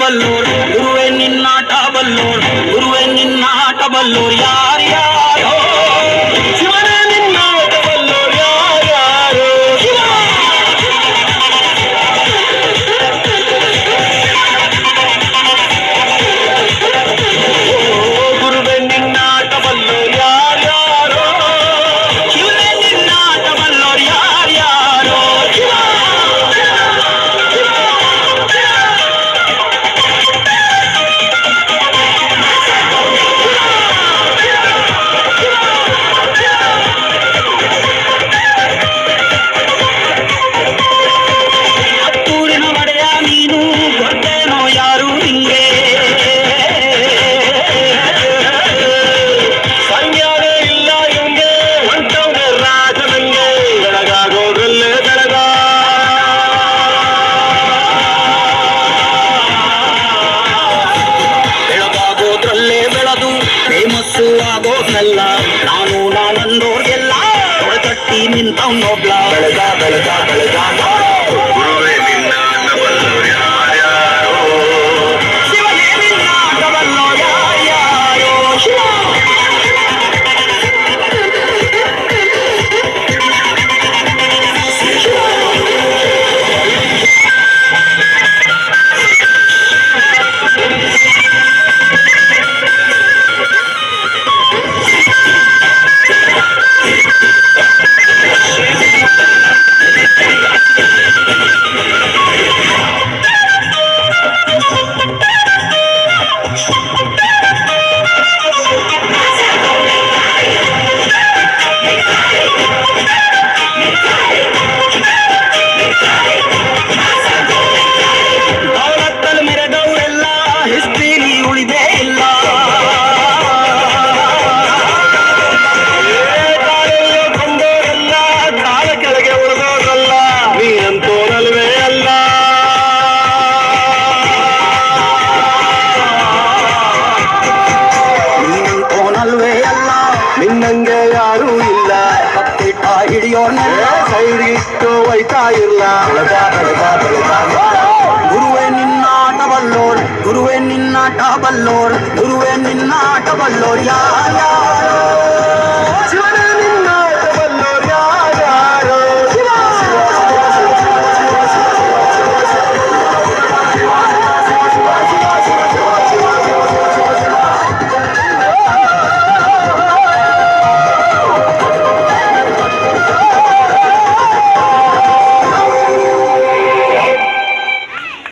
ಬಲ್ಲೋರ್ ಗುರುವೆ ನಿನ್ನಾಟ ಬಲ್ಲೋರ್ ಗುರುವೆ ನಿನ್ನಾಟ ಬಲ್ಲೋರ್ ಯಾರ್ಯಾರೋ ಶಿವನೇ ನಿನ್ನಾಟ ಬಲ್ಲೋರ್ ಯಾರ್ಯಾರೋ ಗುರುವೆ ನಿನ್ನಾಟ ಬಲ್ಲೋರ್ ಯಾರ್ಯಾರೋ ಶಿವನೇ ನಿನ್ನಾಟ ಬಲ್ಲೋರ್ ಯಾರ್ಯಾರೋ ನಾನು ನಾನಂದೋರ್ಗೆಲ್ಲ ತೊಡೆತಟ್ಟಿ ನಿಂತವ್ನೊಬ್ಲ ಬೆಳಗ ಬೆಳಗ ಬೆಳಗ ಗುರುವೆ ನಿನ್ನಾಟ ಬಲ್ಲೋರ್ ಯಾರ್ಯಾರೋ ಶಿವನೇ ನಿನ್ನಾಟ ಬಲ್ಲೋರ್ ಯಾರ್ಯಾರೋ ಶಿವ ನಿನ್ನಂಗೆ ಯಾರೂ ಇಲ್ಲ ಹತ್ತಿಟ್ಟ ಹಿಡಿಯೋನೆಲ್ಲ ಸೈಡಿಟ್ಟು ಒಯ್ತಾ ಇಲ್ಲ ಗುರುವೆ ನಿನ್ನಾಟ ಬಲ್ಲೋರ್ ಗುರುವೆ ನಿನ್ನಾಟ ಬಲ್ಲೋರ್ ಗುರುವೆ ನಿನ್ನಾಟ ಬಲ್ಲೋರ್ ಯಾರ್ಯಾರೋ